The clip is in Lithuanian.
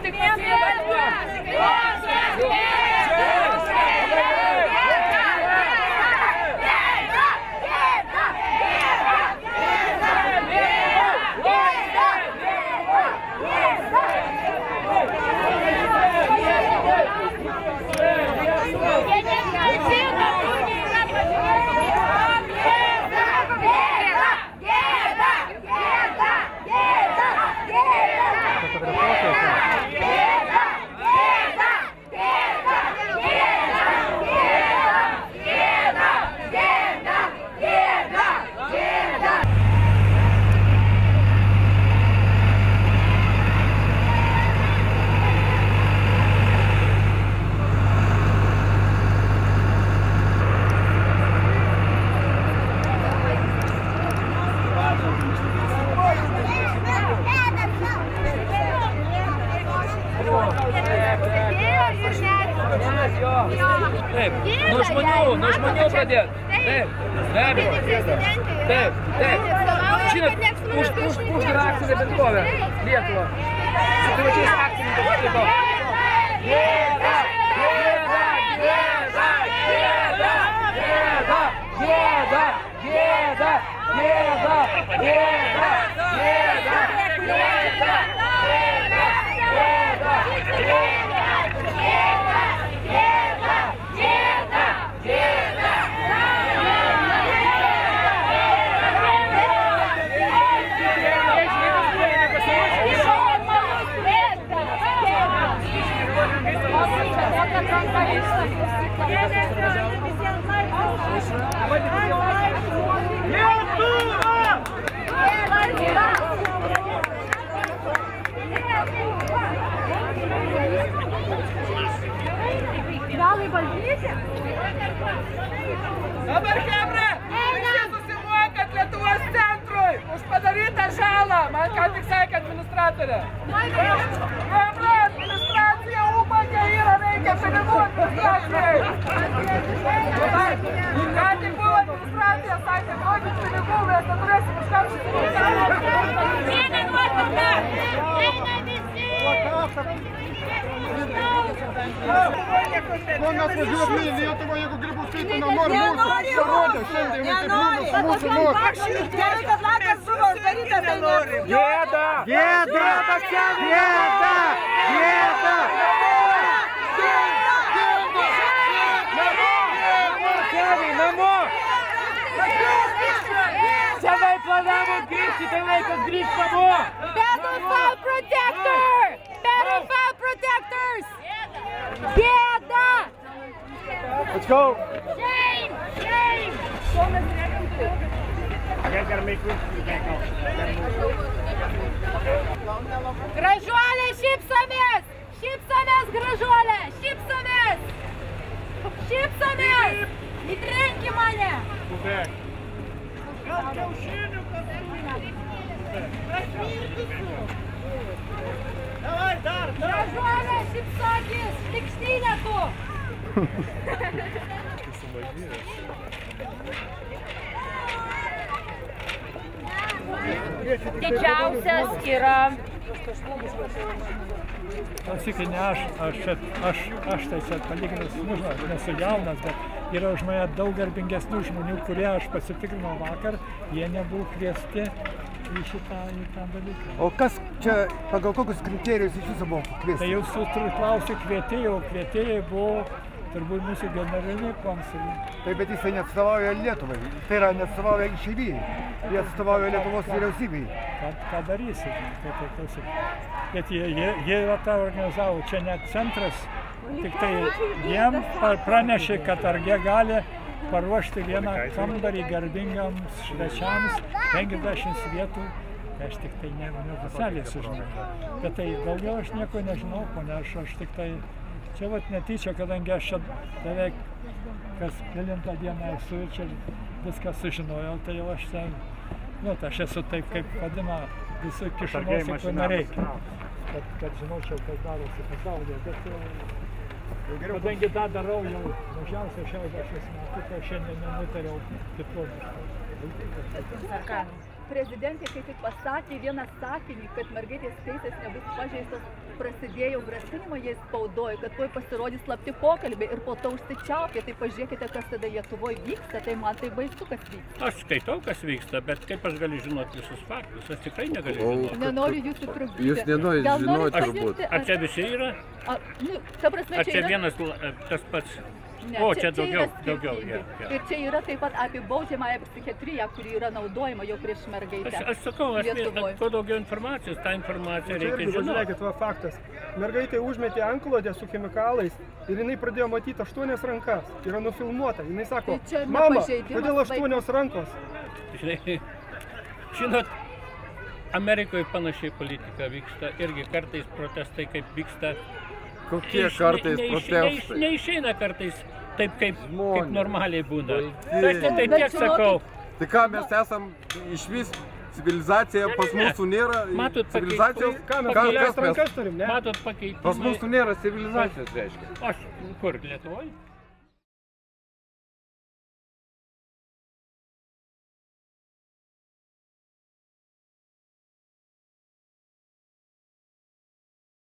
tik Taip, nuo žmonių pradėt. Taip, be abejo. Taip. Žinot, uždara akcinė bendrovė Lietuva. Su privačiais akcininkais atliko. Gėda! Dabar, chebra, visi susimokat Lietuvos centrui už padarytą žalą. Man ką tik sakė administratorė. Chebra, administracija ubagė yra, reikia pinigų administracijai. Ką tik buvo administracija, sakė, duokit pinigų, mes neturėsim už ką susimokėti. Eina nuotrauka! Eina visi! Kol mes važiuojame į Lietuvą, jeigu Grybauskaitė nenori mūsų parodė, šiandien tai būtų mūsų nori. Gerai, kad Lakas buvo uždarytas, tai nori. Gėda! Gėda! Gėda! Gėda! Namo! Tėvai planavo grįžti, tai laikas grįžti namo! Pedophile protector! Pedophile protectors! Gėda! Let's go! Shame! Shame! Gražuolė, šypsomės! Šypsomės, gražuolė! Šypsomės! Šypsomės! Įtrenki mane! Gal kiaušinių Davai, dar! Gražuolė, šypsokis! Tikštinė tu! Didžiausias yra... Klausykai, ne aš tai čia palyginus, nesu jaunas, bet yra už mane daug garbingesnių žmonių, kurie aš pasitikrinau vakar, jie nebuvo kviesti į šitą dalyką. O kas čia, pagal kokius kriterijus iš jūsų buvo kviesti? Tai jūsų klausė kvietėjų, kvietėjai buvo turbūt mūsų generaliniai konsuliai. Taip, bet jisai neatstovauja Lietuvai, tai yra neatstovauja išeivijai, jie atstovauja Lietuvos vyriausybei. Ką darysi? Bet jie tą organizavo, čia net centras, tik tai jiem pranešė, kad ar jie gali paruošti vieną kambarį garbingams svečiams, 50 vietų, aš tik tai neoficialiai sužinau. Bet tai daugiau aš nieko nežinau, ponia, aš tik tai, čia vat netyčia, kadangi aš čia beveik kas kelintą dieną esu ir čia viską sužinojau, tai jau aš ten, aš esu taip, kaip vadina, visų kišamosi, ko nereikia. Kad žinočiau, kas darosi pasaulyje, bet kadangi tą darau jau mažiausiai 60 metų, tai šiandien nenutariau kitokį. prezidentė, kai tik pasakė vieną sakinį, kad mergaitės teisės nebus pažeistos, prasidėjo grasinimo jais spaudoje, kad tuoj pasirodys slapti pokalbiai ir po to užsičiaupė. Tai pažiūrėkite, kas tada Lietuvoje vyksta, tai man tai baisu, kas vyksta. Aš skaitau, kas vyksta, bet kaip aš galiu žinoti visus faktus? Aš tikrai negaliu žinoti. Nenoriu jūsų trukdyti. Jūs nenorite žinoti turbūt. Ar čia visi yra? Ta prasme, Ar čia vienas tas pats? Ne, O, čia daugiau. Ir čia yra taip pat apie baudžiamąją psichiatriją, kuri yra naudojama jau prieš mergaitę. Aš sakau, kuo daugiau informacijos, tą informaciją reikia žinoti. Žiūrėkit, va faktas. Mergaitė užmetė antklodę su chemikalais ir jinai pradėjo matyti 8 rankas. Yra nufilmuota. Jinai sako, mama, kodėl 8 rankos? Žinot, Amerikoje panašiai politika vyksta. Irgi kartais protestai kaip vyksta. Kokie kartais protestai? Neišeina kartais taip, kaip normaliai būna. Tai tiek sakau. Tai ką, mes esam išvis civilizacija, pas mūsų nėra civilizacijos? Kas mes turim, ne? Matot pakeitimai. Pas mūsų nėra civilizacijos, reiškia. Aš kur, Lietuvoje?